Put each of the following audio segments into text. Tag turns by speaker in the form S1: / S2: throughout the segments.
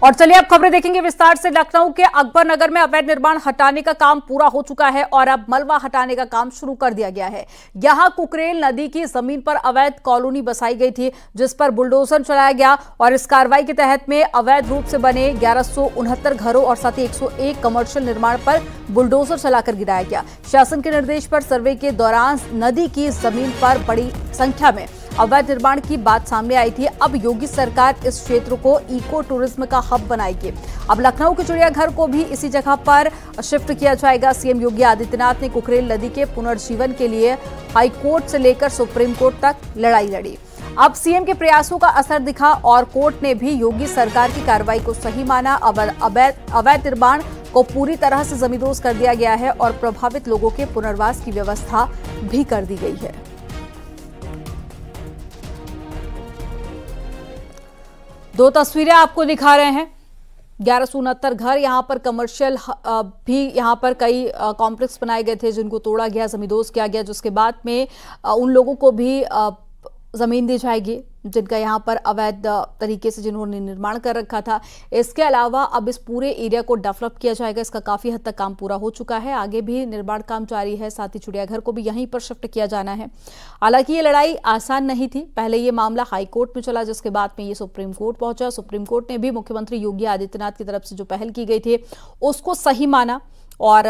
S1: और चलिए अब खबरें देखेंगे विस्तार से। लखनऊ के अकबर नगर में अवैध निर्माण हटाने का काम पूरा हो चुका है और अब मलबा हटाने का काम शुरू कर दिया गया है। यहां कुकरेल नदी की जमीन पर अवैध कॉलोनी बसाई गई थी, जिस पर बुलडोजर चलाया गया और इस कार्रवाई के तहत में अवैध रूप से बने 1169 घरों और साथ ही 101 कमर्शियल निर्माण पर बुलडोजर चलाकर गिराया गया। शासन के निर्देश पर सर्वे के दौरान नदी की जमीन पर बड़ी संख्या में अवैध निर्माण की बात सामने आई थी। अब योगी सरकार इस क्षेत्र को इको टूरिज्म का हब बनाएगी। अब लखनऊ के चिड़ियाघर को भी इसी जगह पर शिफ्ट किया जाएगा। सीएम योगी आदित्यनाथ ने कुकरेल नदी के पुनर्जीवन के लिए हाईकोर्ट से लेकर सुप्रीम कोर्ट तक लड़ाई लड़ी। अब सीएम के प्रयासों का असर दिखा और कोर्ट ने भी योगी सरकार की कार्रवाई को सही माना। अब अवैध निर्माण को पूरी तरह से जमींदोज कर दिया गया है और प्रभावित लोगों के पुनर्वास की व्यवस्था भी कर दी गई है। दो तस्वीरें आपको दिखा रहे हैं। 1169 घर, यहां पर कमर्शियल भी यहां पर कई कॉम्प्लेक्स बनाए गए थे जिनको तोड़ा गया, जमींदोज किया गया, जिसके बाद में उन लोगों को भी जमीन दी जाएगी जिनका यहां पर अवैध तरीके से जिन्होंने निर्माण कर रखा था। इसके अलावा अब इस पूरे एरिया को डेवलप किया जाएगा। इसका काफी हद तक काम पूरा हो चुका है, आगे भी निर्माण काम जारी है। साथ ही चिड़ियाघर को भी यहीं पर शिफ्ट किया जाना है। हालांकि ये लड़ाई आसान नहीं थी। पहले ये मामला हाईकोर्ट में चला, जिसके बाद में ये सुप्रीम कोर्ट पहुंचा। सुप्रीम कोर्ट ने भी मुख्यमंत्री योगी आदित्यनाथ की तरफ से जो पहल की गई थी उसको सही माना और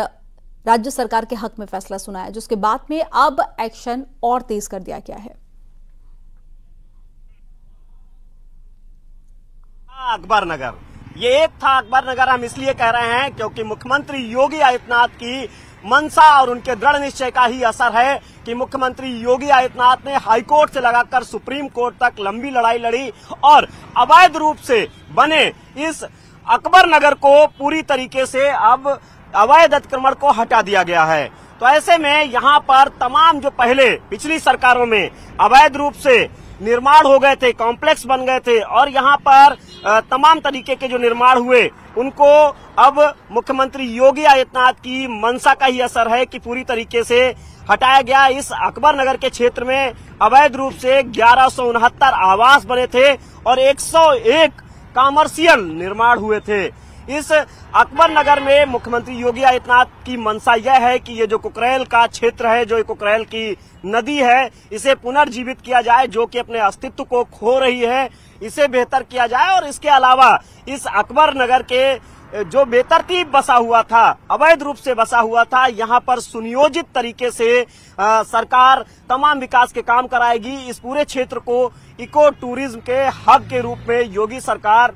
S1: राज्य सरकार के हक में फैसला सुनाया, जिसके बाद में अब एक्शन और तेज कर दिया गया है।
S2: अकबर नगर, ये एक था अकबर नगर हम इसलिए कह रहे हैं क्योंकि मुख्यमंत्री योगी आदित्यनाथ की मंशा और उनके दृढ़ निश्चय का ही असर है कि मुख्यमंत्री योगी आदित्यनाथ ने हाईकोर्ट से लगाकर सुप्रीम कोर्ट तक लंबी लड़ाई लड़ी और अवैध रूप से बने इस अकबर नगर को पूरी तरीके से अब अवैध अतिक्रमण को हटा दिया गया है। तो ऐसे में यहाँ पर तमाम जो पहले पिछली सरकारों में अवैध रूप से निर्माण हो गए थे, कॉम्प्लेक्स बन गए थे और यहाँ पर तमाम तरीके के जो निर्माण हुए उनको अब मुख्यमंत्री योगी आदित्यनाथ की मंशा का ही असर है कि पूरी तरीके से हटाया गया। इस अकबर नगर के क्षेत्र में अवैध रूप से 1169 आवास बने थे और 101 कमर्शियल निर्माण हुए थे। इस अकबर नगर में मुख्यमंत्री योगी आदित्यनाथ की मंशा यह है कि ये जो कुकरेल का क्षेत्र है, जो कुकरेल की नदी है, इसे पुनर्जीवित किया जाए, जो कि अपने अस्तित्व को खो रही है, इसे बेहतर किया जाए। और इसके अलावा इस अकबर नगर के जो बेतरतीब बसा हुआ था, अवैध रूप से बसा हुआ था, यहाँ पर सुनियोजित तरीके से सरकार तमाम विकास के काम कराएगी। इस पूरे क्षेत्र को इको टूरिज्म के हब के रूप में योगी सरकार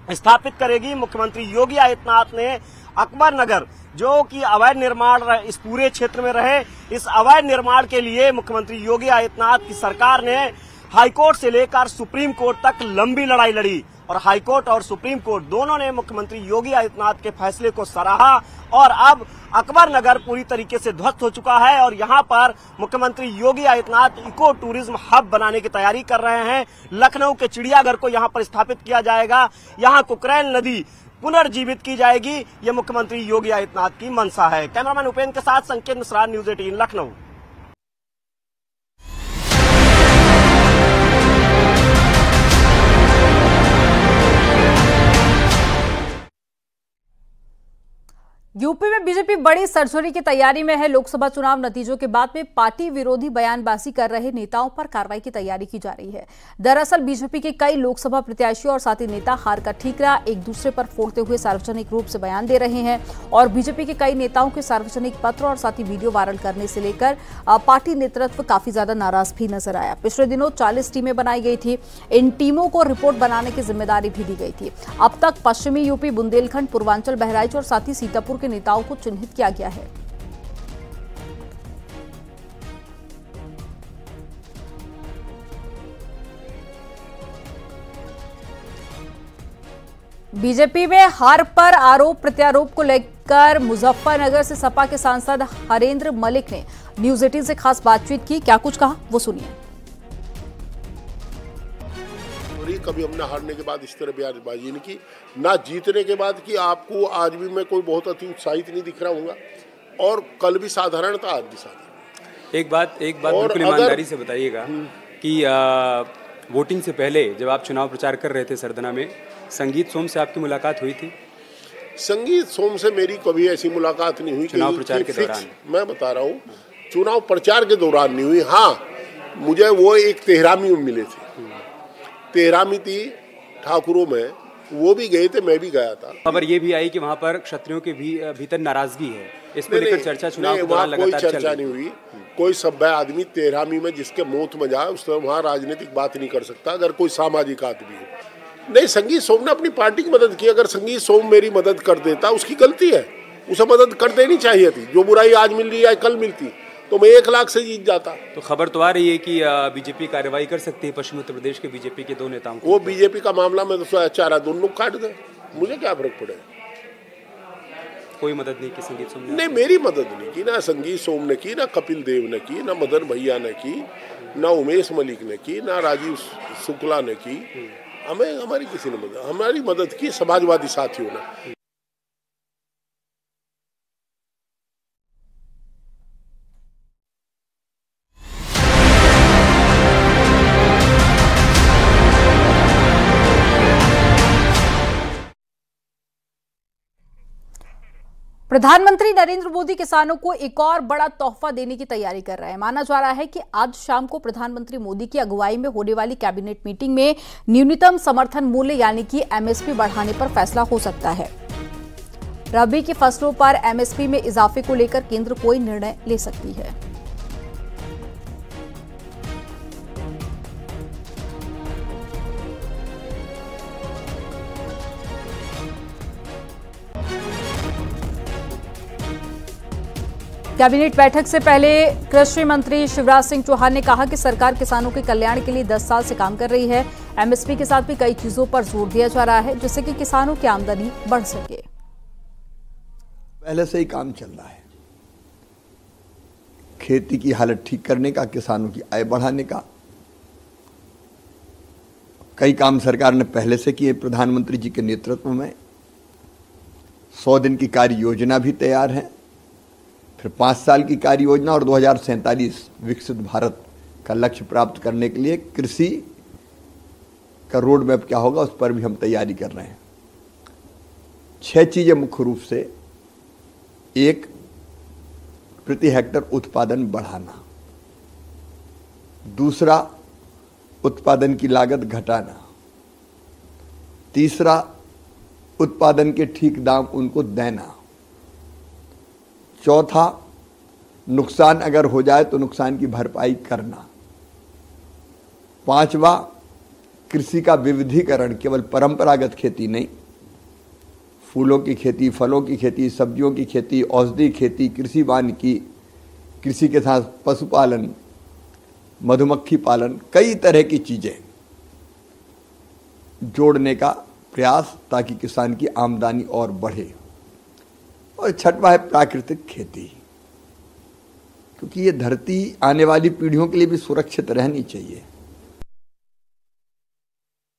S2: स्थापित करेगी। मुख्यमंत्री योगी आदित्यनाथ ने अकबर नगर जो कि अवैध निर्माण इस पूरे क्षेत्र में रहे, इस अवैध निर्माण के लिए मुख्यमंत्री योगी आदित्यनाथ की सरकार ने हाईकोर्ट से लेकर सुप्रीम कोर्ट तक लंबी लड़ाई लड़ी और हाईकोर्ट और सुप्रीम कोर्ट दोनों ने मुख्यमंत्री योगी आदित्यनाथ के फैसले को सराहा और अब अकबर नगर पूरी तरीके से ध्वस्त हो चुका है और यहाँ पर मुख्यमंत्री Yogi Adityanath eco tourism hub बनाने की तैयारी कर रहे हैं। लखनऊ के चिड़ियाघर को यहाँ पर स्थापित किया जाएगा, यहाँ कुकरेल नदी पुनर्जीवित की जाएगी। ये मुख्यमंत्री योगी आदित्यनाथ की मंशा है। कैमरामैन उपेंद्र के साथ संकेत मिश्रा, न्यूज 18 लखनऊ।
S1: यूपी में बीजेपी बड़ी सर्जरी की तैयारी में है। लोकसभा चुनाव नतीजों के बाद में पार्टी विरोधी बयानबाजी कर रहे नेताओं पर कार्रवाई की तैयारी की जा रही है। दरअसल बीजेपी के कई लोकसभा प्रत्याशियों और साथी नेता हार का ठीकरा एक दूसरे पर फोड़ते हुए सार्वजनिक रूप से बयान दे रहे हैं और बीजेपी के कई नेताओं के सार्वजनिक पत्र और साथ ही वीडियो वायरल करने से लेकर पार्टी नेतृत्व काफी ज्यादा नाराज भी नजर आया। पिछले दिनों 40 टीमें बनाई गई थी। इन टीमों को रिपोर्ट बनाने की जिम्मेदारी भी दी गई थी। अब तक पश्चिमी यूपी, बुंदेलखंड, पूर्वांचल, बहराइच और साथ ही सीतापुर के नेताओं को चिन्हित किया गया है। बीजेपी में हार पर आरोप प्रत्यारोप को लेकर मुजफ्फरनगर से सपा के सांसद हरेंद्र मलिक ने न्यूज 18 से खास बातचीत की। क्या कुछ कहा वो सुनिए।
S3: कभी हमने हारने के बाद इस तरह बयानबाजी नहीं की, ना जीतने के बाद की। आपको आज भी मैं कोई बहुत अति उत्साहित नहीं दिख रहा हूँ और कल भी साधारण था, आज भी साधारण।
S4: एक बात बिल्कुल ईमानदारी से बताइएगा कि वोटिंग से पहले जब आप चुनाव प्रचार कर रहे थे सरदना में, संगीत सोम से आपकी मुलाकात हुई थी?
S3: संगीत सोम से मेरी कभी ऐसी मुलाकात नहीं हुई।
S4: चुनाव प्रचार के दौरान?
S3: मैं बता रहा हूँ, चुनाव प्रचार के दौरान नहीं हुई। हाँ, मुझे वो एक तेहरामी में मिले थे। तेहरामी थी ठाकुरों में, वो भी गए थे, मैं भी गया था।
S4: खबर ये भी आई कि वहाँ पर क्षत्रियों के भीतर नाराजगी है, इसको लेकर चर्चा चुनाव के दौरान लगातार चल रही है।
S3: कोई चर्चा नहीं हुई। कोई सभ्य आदमी तेहरामी में जिसके मौत में जाए उस वहाँ राजनीतिक बात नहीं कर सकता, अगर कोई सामाजिक आदमी है। नहीं, संगीत सोम ने अपनी पार्टी की मदद की। अगर संगीत सोम मेरी मदद कर देता, उसकी गलती है, उसे मदद कर देनी चाहिए थी। जो बुराई आज मिल रही है कल मिलती तो मैं 1 लाख से जीत जाता।
S4: तो खबर तो आ रही है कि बीजेपी कार्रवाई कर सकती है पश्चिम उत्तर प्रदेश के बीजेपी के 2 नेताओं को।
S3: वो बीजेपी का मामला में तो चारा दोनों काट दे, मुझे क्या फर्क पड़े।
S4: कोई मदद नहीं की संगीत सोम ने?
S3: नहीं, मेरी मदद नहीं की, ना संगीत सोम ने की, ना कपिल देव ने की, ना मदन भैया ने की, ना उमेश मलिक ने की, ना राजीव शुक्ला ने की। हमारी किसी ने मदद, हमारी मदद की समाजवादी साथियों ने।
S1: प्रधानमंत्री नरेंद्र मोदी किसानों को एक और बड़ा तोहफा देने की तैयारी कर रहे हैं। माना जा रहा है कि आज शाम को प्रधानमंत्री मोदी की अगुवाई में होने वाली कैबिनेट मीटिंग में न्यूनतम समर्थन मूल्य यानी कि एमएसपी बढ़ाने पर फैसला हो सकता है। रबी की फसलों पर एमएसपी में इजाफे को लेकर केंद्र कोई निर्णय ले सकती है। कैबिनेट बैठक से पहले कृषि मंत्री शिवराज सिंह चौहान ने कहा कि सरकार किसानों के कल्याण के लिए 10 साल से काम कर रही है। एमएसपी के साथ भी कई चीजों पर जोर दिया जा रहा है जिससे कि किसानों की आमदनी बढ़ सके।
S5: पहले से ही काम चल रहा है, खेती की हालत ठीक करने का, किसानों की आय बढ़ाने का। कई काम सरकार ने पहले से किए। प्रधानमंत्री जी के नेतृत्व में 100 दिन की कार्य योजना भी तैयार है, फिर 5 साल की कार्य योजना और 2047 विकसित भारत का लक्ष्य प्राप्त करने के लिए कृषि का रोड मैप क्या होगा उस पर भी हम तैयारी कर रहे हैं। 6 चीजें मुख्य रूप से: 1, प्रति हेक्टर उत्पादन बढ़ाना। 2, उत्पादन की लागत घटाना। 3, उत्पादन के ठीक दाम उनको देना। 4, नुकसान अगर हो जाए तो नुकसान की भरपाई करना। 5, कृषि का विविधीकरण, केवल परंपरागत खेती नहीं, फूलों की खेती, फलों की खेती, सब्जियों की खेती, औषधि खेती, कृषि वानिकी, कृषि के साथ पशुपालन, मधुमक्खी पालन, कई तरह की चीजें जोड़ने का प्रयास ताकि किसान की आमदनी और बढ़े। और 6वां है प्राकृतिक खेती, क्योंकि ये धरती आने वाली पीढ़ियों के लिए भी सुरक्षित रहनी चाहिए।